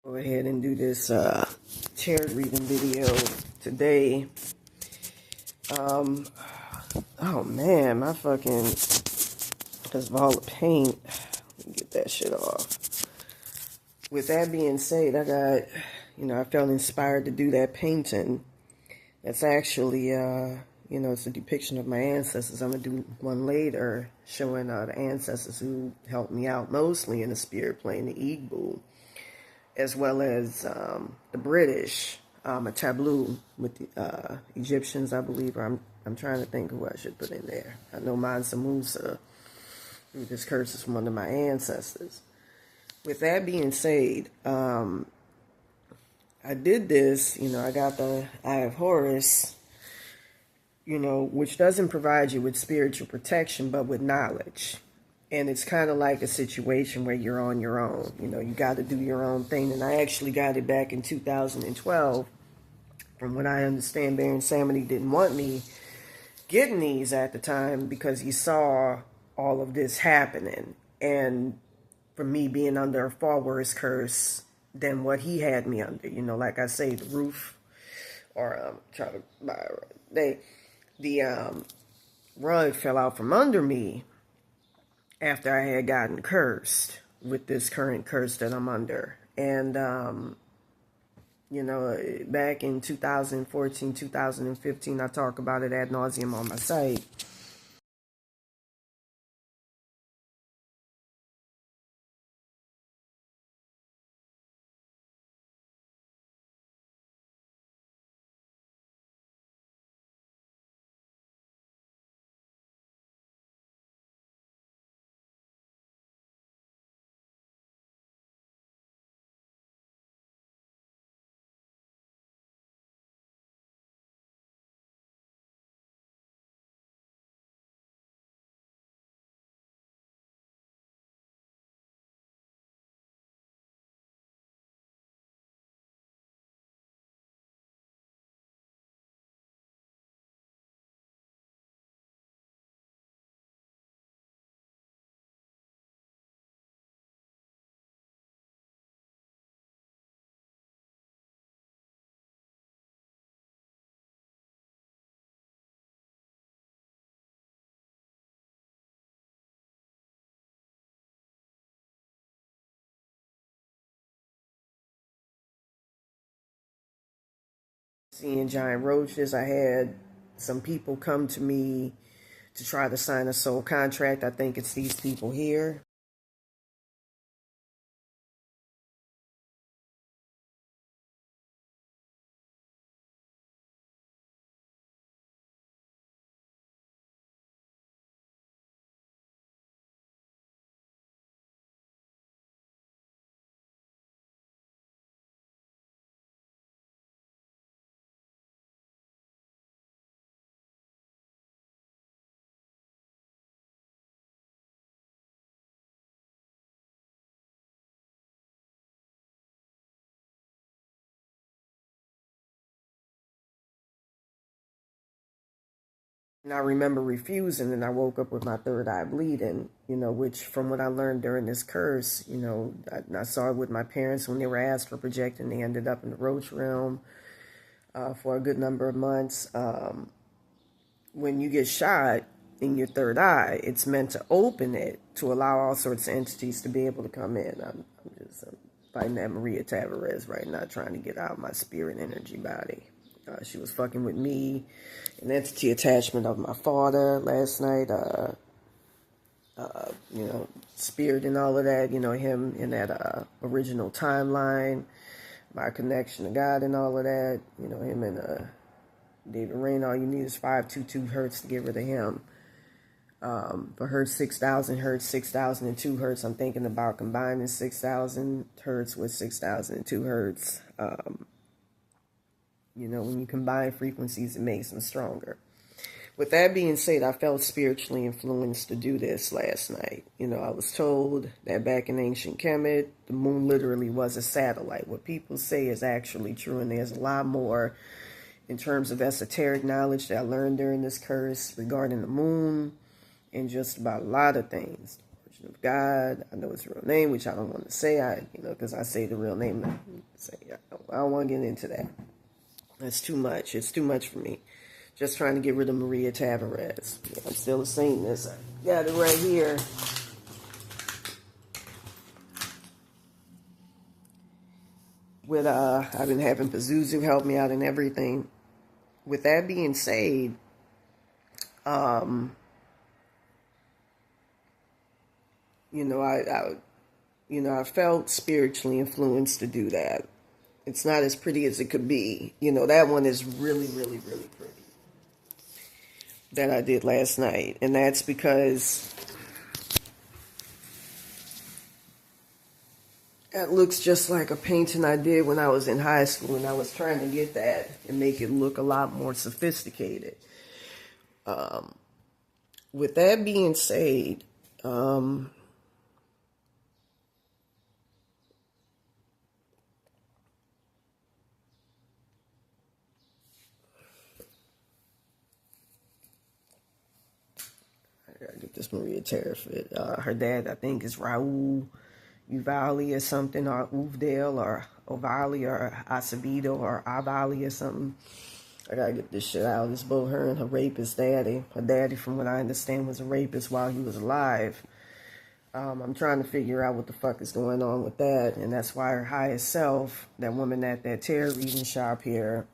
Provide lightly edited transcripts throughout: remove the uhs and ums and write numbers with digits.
Go ahead and do this tarot reading video today. Oh man, my fucking, because of all the paint, let me get that shit off. With that being said, I felt inspired to do that painting. That's actually, it's a depiction of my ancestors. I'm going to do one later showing the ancestors who helped me out mostly in the spirit plane, the Igbo, as well as the British, a tableau with the Egyptians, I believe. I'm trying to think who I should put in there. I know Mansa Musa, who this curse is from one of my ancestors. With that being said, I did this, I got the Eye of Horus, which doesn't provide you with spiritual protection, but with knowledge. And it's kind of like a situation where you're on your own. You got to do your own thing. And I actually got it back in 2012. From what I understand, Baron Samedi didn't want me getting these at the time because he saw all of this happening. And for me being under a far worse curse than what he had me under. Like I say, the roof, or try to buy the rug fell out from under me after I had gotten cursed with this current curse that I'm under. And, back in 2014, 2015, I talk about it ad nauseum on my site. Seeing giant roaches, I had some people come to me to try to sign a soul contract. I think it's these people here. And I remember refusing, and I woke up with my third eye bleeding, which from what I learned during this curse, I saw it with my parents when they were asked for projecting. They ended up in the roach realm for a good number of months. When you get shot in your third eye, it's meant to open it to allow all sorts of entities to be able to come in. I'm just fighting that Maria Tavares right now, trying to get out of my spirit energy body. She was fucking with me, an entity attachment of my father last night, spirit and all of that, him in that original timeline, my connection to God and all of that, him and David Rain. All you need is 522 hertz to get rid of him. For hertz 6,000 hertz, 6,002 hertz, I'm thinking about combining 6,000 hertz with 6,002 hertz. When you combine frequencies, it makes them stronger. With that being said, I felt spiritually influenced to do this last night. I was told that back in ancient Kemet, the moon literally was a satellite. What people say is actually true, and there's a lot more in terms of esoteric knowledge that I learned during this curse regarding the moon and just about a lot of things. The origin of God, I know its real name, which I don't want to say, because I say the real name So, yeah, I don't want to get into that. That's too much. It's too much for me. Just trying to get rid of Maria Tavares. Yeah, I'm still a Satanist. I got it right here. With I've been having Pazuzu help me out and everything. With that being said, you know, I felt spiritually influenced to do that. It's not as pretty as it could be. You know, that one is really, really, really pretty. That I did last night. And that's because that looks just like a painting I did when I was in high school, and I was trying to get that and make it look a lot more sophisticated. With that being said, I gotta get this Maria Terrific. Her dad, I think, is Raul Uvali or something, or Uvdale, or Ovali, or Acevedo, or Avali, or something. I gotta get this shit out. It's both her and her rapist daddy. Her daddy, from what I understand, was a rapist while he was alive. I'm trying to figure out what the fuck is going on with that, and that's why her highest self, that woman at that tarot reading shop here,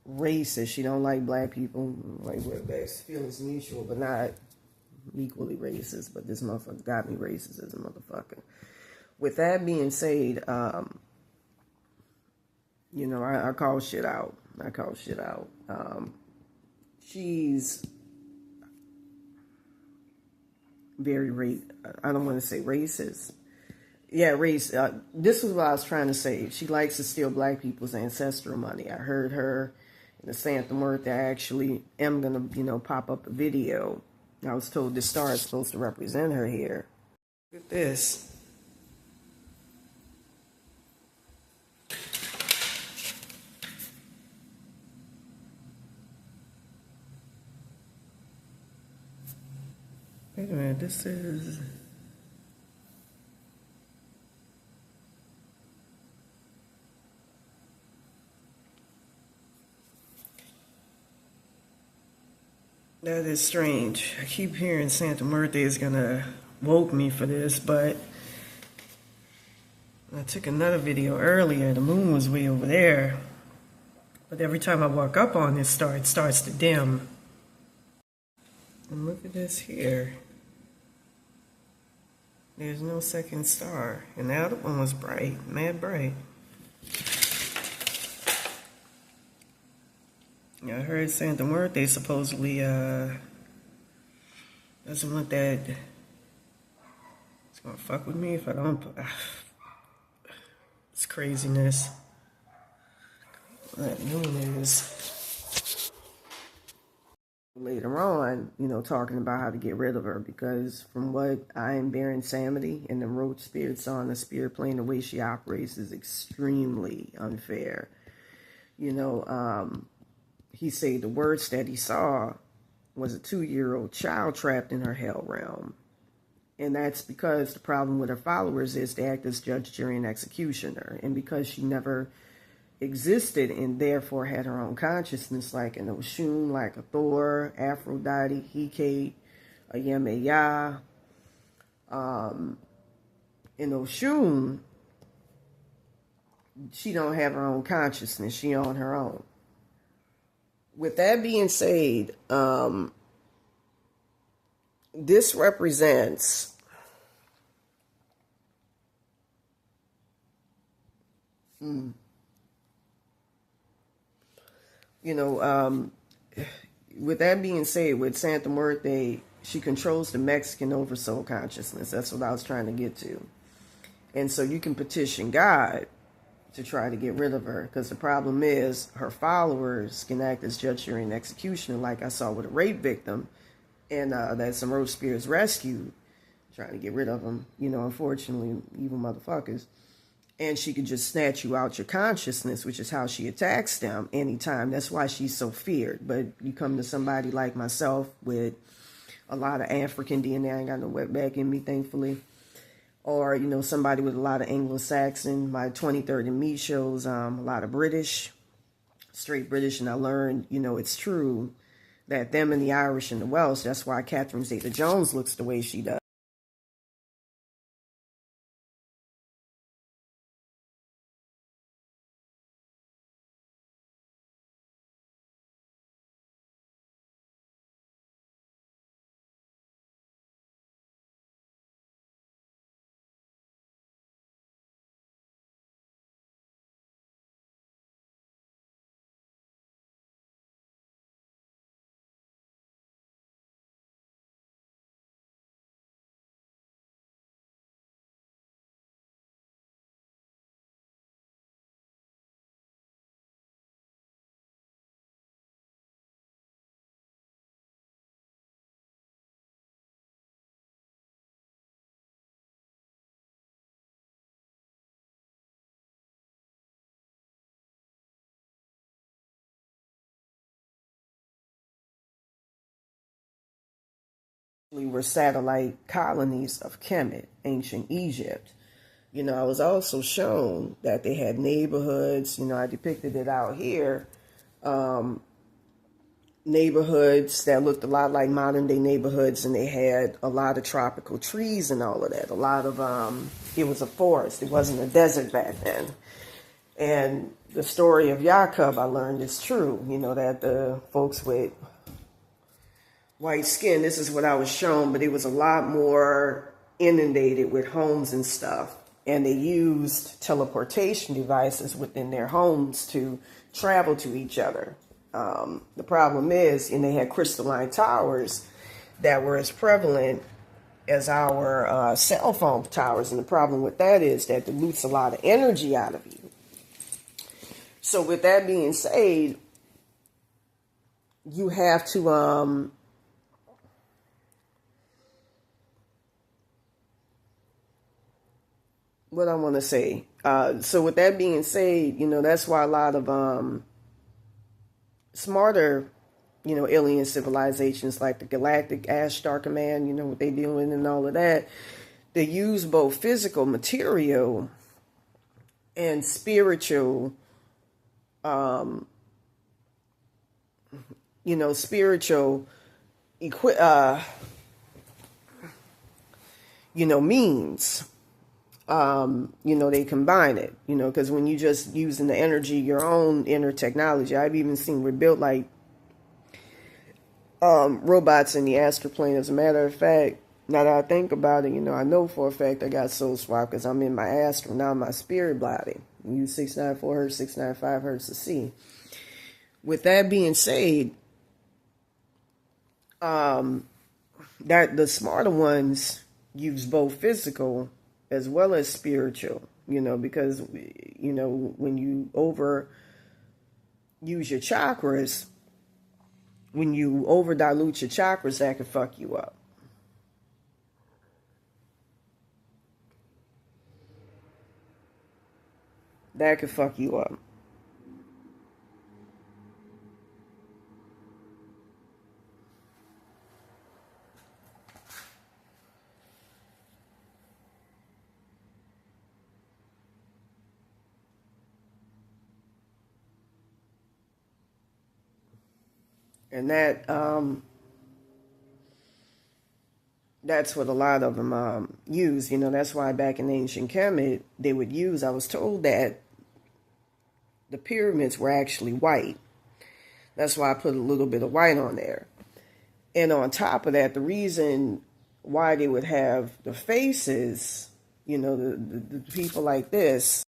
racist. She don't like black people. Like, we're feelings mutual, but not equally racist. But this motherfucker got me racist as a motherfucker. With that being said, you know, I call shit out. I call shit out. She's very I don't want to say racist. Yeah, race. This is what I was trying to say. She likes to steal black people's ancestral money. I heard her in the Santa Muerte. I actually am going to, you know, pop up a video. I was told this star is supposed to represent her here. Look at this. Wait a minute, this is... That is strange. I keep hearing Santa Muerte is gonna woke me for this, but I took another video earlier. The moon was way over there. But every time I walk up on this star, it starts to dim. And look at this here. There's no second star. And the other one was bright, mad bright. Yeah, I heard Santa Muerte supposedly doesn't want that. It's gonna fuck with me if I don't. It's craziness. That moon is later on, you know, talking about how to get rid of her, because from what I am bearing Samity and the road spirits on the spirit plane, the way she operates is extremely unfair. You know, he said the words that he saw was a 2-year-old child trapped in her hell realm. And that's because the problem with her followers is they act as judge, jury, and executioner. And because she never existed and therefore had her own consciousness, like an Oshun, like a Thor, Aphrodite, Hecate, a Yemaya, in Oshun, she don't have her own consciousness. She on her own. With that being said, this represents with that being said, with Santa Muerte, she controls the Mexican oversoul consciousness. That's what I was trying to get to. And so you can petition God to try to get rid of her, because the problem is her followers can act as judge, jury, and executioner, like I saw with a rape victim, and that some road spirits rescued, trying to get rid of them. Unfortunately, evil motherfuckers. And she could just snatch you out your consciousness, which is how she attacks them anytime. That's why she's so feared. But you come to somebody like myself with a lot of African DNA, I ain't got no wetback in me, thankfully. Or, somebody with a lot of Anglo-Saxon. My 23rd and Me shows a lot of British, straight British. And I learned, it's true that them and the Irish and the Welsh, that's why Catherine Zeta-Jones looks the way she does. Were satellite colonies of Kemet, ancient Egypt. I was also shown that they had neighborhoods. I depicted it out here. Neighborhoods that looked a lot like modern day neighborhoods, and they had a lot of tropical trees and all of that. A lot of, it was a forest. It wasn't a desert back then. And the story of Jacob, I learned, is true. That the folks with white skin, this is what I was shown, but it was a lot more inundated with homes and stuff. And they used teleportation devices within their homes to travel to each other. The problem is, and they had crystalline towers that were as prevalent as our cell phone towers. And the problem with that is that it dilutes a lot of energy out of you. So with that being said, you have to what I want to say. So with that being said, that's why a lot of smarter, alien civilizations like the Galactic Ashtar Command, what they deal with and all of that, they use both physical material and spiritual, spiritual means. They combine it, because when you just using the energy, your own inner technology, I've even seen rebuilt like robots in the astral plane. As a matter of fact, now that I think about it, I know for a fact I got soul swap because I'm in my astral, now my spirit body. We use 694 hertz, 695 hertz to see. With that being said, that the smarter ones use both physical as well as spiritual, because, when you over use your chakras, when you over dilute your chakras, that could fuck you up. That could fuck you up. And that's what a lot of them use. That's why back in ancient Kemet, they would use, I was told that the pyramids were actually white. That's why I put a little bit of white on there. And on top of that, the reason why they would have the faces, the people like this,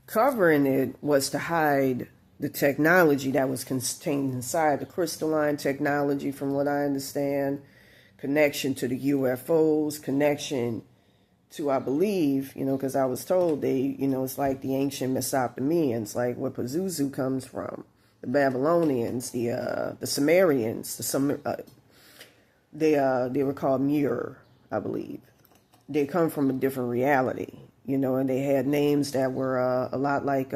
covering it was to hide the technology that was contained inside, the crystalline technology, from what I understand, connection to the UFOs, connection to, I believe, because I was told they, it's like the ancient Mesopotamians, like where Pazuzu comes from, the Babylonians, the Sumerians, they were called Muir, I believe. They come from a different reality, and they had names that were a lot like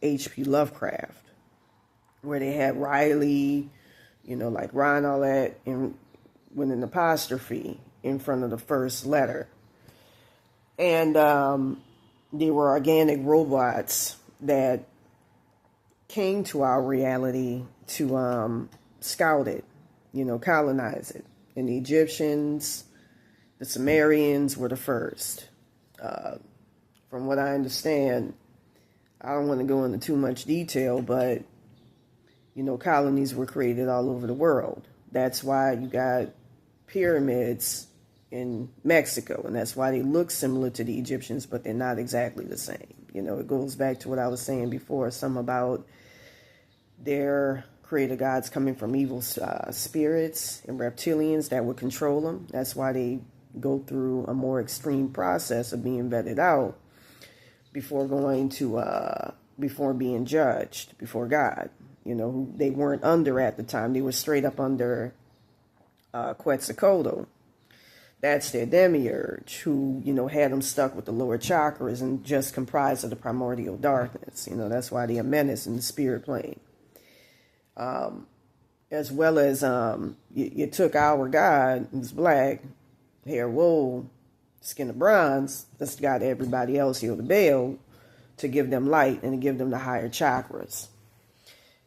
H.P. Lovecraft, where they had Riley, like Ron, all that, with an apostrophe in front of the first letter. And they were organic robots that came to our reality to scout it, colonize it. And the Egyptians, the Sumerians were the first. From what I understand, I don't want to go into too much detail, but, colonies were created all over the world. That's why you got pyramids in Mexico, and that's why they look similar to the Egyptians, but they're not exactly the same. It goes back to what I was saying before, some about their creator gods coming from evil spirits and reptilians that would control them. That's why they go through a more extreme process of being vetted out before before being judged before God. Who they weren't under at the time. They were straight up under Quetzalcoatl, That's their demiurge, who, had them stuck with the lower chakras and just comprised of the primordial darkness. That's why they are menace in the spirit plane. As well as you took our God, who's black, hair wool, skin of bronze, that's got everybody else here to bail, to give them light and to give them the higher chakras.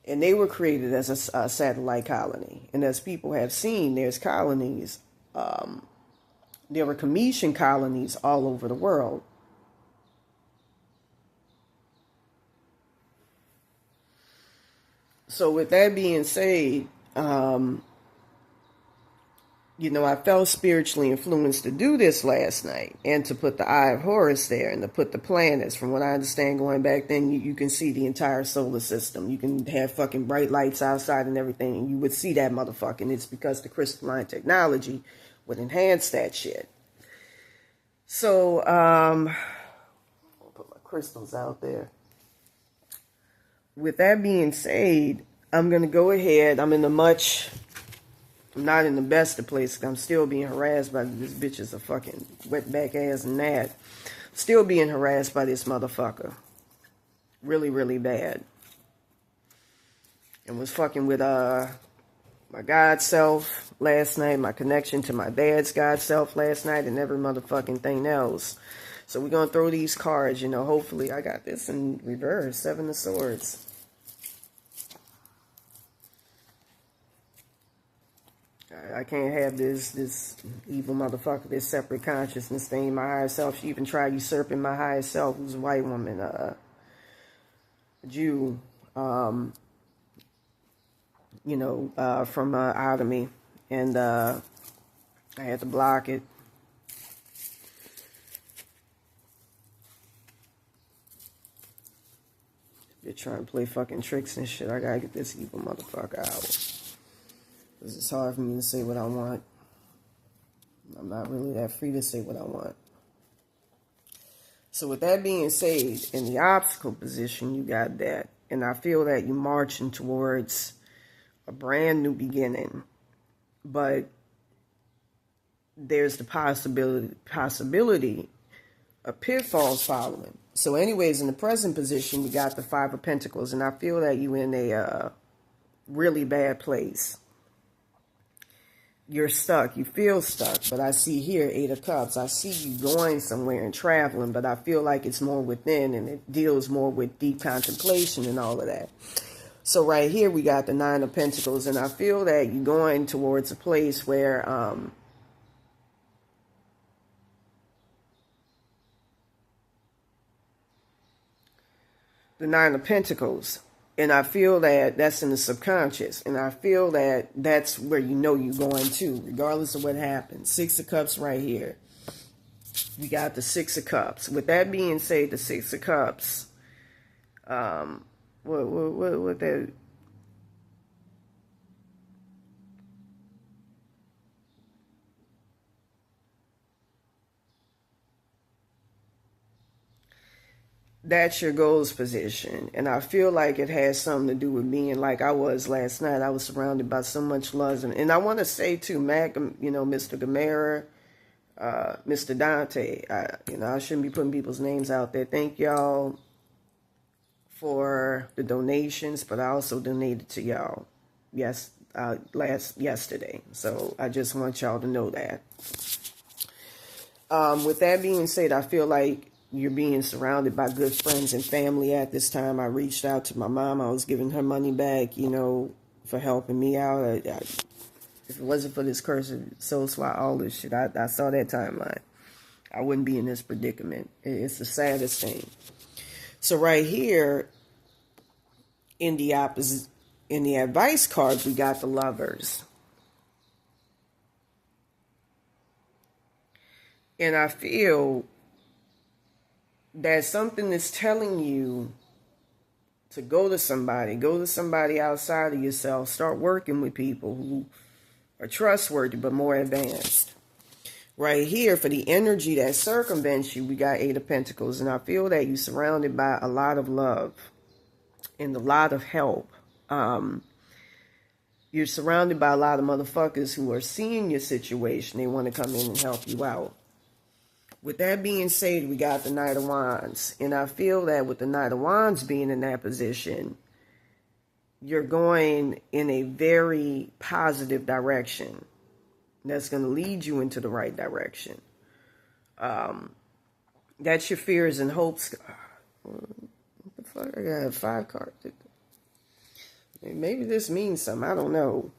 And they were created as a satellite colony. And as people have seen, there's colonies. There were Commission colonies all over the world. So with that being said, I felt spiritually influenced to do this last night and to put the Eye of Horus there and to put the planets. From what I understand, going back then, you can see the entire solar system. You can have fucking bright lights outside and everything, and you would see that motherfucker. And it's because the crystalline technology would enhance that shit. So, I'll put my crystals out there. With that being said, I'm going to go ahead. I'm not in the best of places. I'm still being harassed by this bitch is a fucking wetback ass and that. Still being harassed by this motherfucker. Really, really bad. And was fucking with my God self last night, my connection to my dad's God self last night, and every motherfucking thing else. So we're going to throw these cards, hopefully. I got this in reverse, 7 of Swords. I can't have this evil motherfucker, this separate consciousness thing. My higher self, she even tried usurping my higher self, who's a white woman, a Jew, from out of me. And I had to block it. They're trying to play fucking tricks and shit. I gotta get this evil motherfucker out. Because it's hard for me to say what I want. I'm not really that free to say what I want. So with that being said, in the obstacle position, you got that. And I feel that you're marching towards a brand new beginning. But there's the possibility of pitfalls following. So anyways, in the present position, you got the 5 of Pentacles. And I feel that you're in a really bad place. You're stuck. You feel stuck. But I see here 8 of Cups. I see you going somewhere and traveling. But I feel like it's more within. And it deals more with deep contemplation and all of that. So right here we got the 9 of Pentacles. And I feel that you're going towards a place where the 9 of Pentacles. And I feel that that's in the subconscious. And I feel that that's where you're going to, regardless of what happens. 6 of Cups right here. We got the 6 of Cups. With that being said, the 6 of Cups, what that... That's your goals position. And I feel like it has something to do with being like I was last night. I was surrounded by so much love. And I want to say too, Mac, Mr. Gamera, Mr. Dante, I shouldn't be putting people's names out there. Thank y'all for the donations, but I also donated to y'all yesterday. So I just want y'all to know that. With that being said, I feel like you're being surrounded by good friends and family at this time. I reached out to my mom. I was giving her money back, for helping me out. If it wasn't for this curse of soul swap, all this shit, I saw that timeline. I wouldn't be in this predicament. It's the saddest thing. So right here, in the advice cards, we got the Lovers. And I feel that something is telling you to go to somebody outside of yourself, start working with people who are trustworthy but more advanced. Right here, for the energy that circumvents you, we got 8 of Pentacles, and I feel that you're surrounded by a lot of love and a lot of help. You're You're surrounded by a lot of motherfuckers who are seeing your situation. They want to come in and help you out. With that being said, we got the Knight of Wands. And I feel that with the Knight of Wands being in that position, you're going in a very positive direction. That's going to lead you into the right direction. That's your fears and hopes. What the fuck? I got 5 cards. Maybe this means something. I don't know.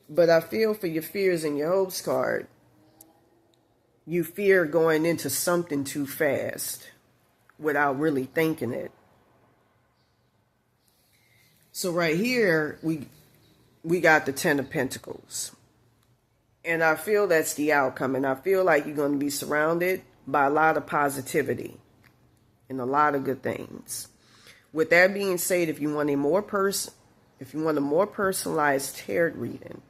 But I feel for your fears and your hopes card. You fear going into something too fast without really thinking it. So right here, we got the 10 of Pentacles. And I feel that's the outcome. And I feel like you're going to be surrounded by a lot of positivity and a lot of good things. With that being said, if you want a more personalized tarot reading,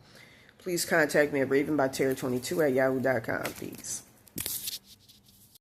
please contact me at ravenbytarot22@yahoo.com. Peace.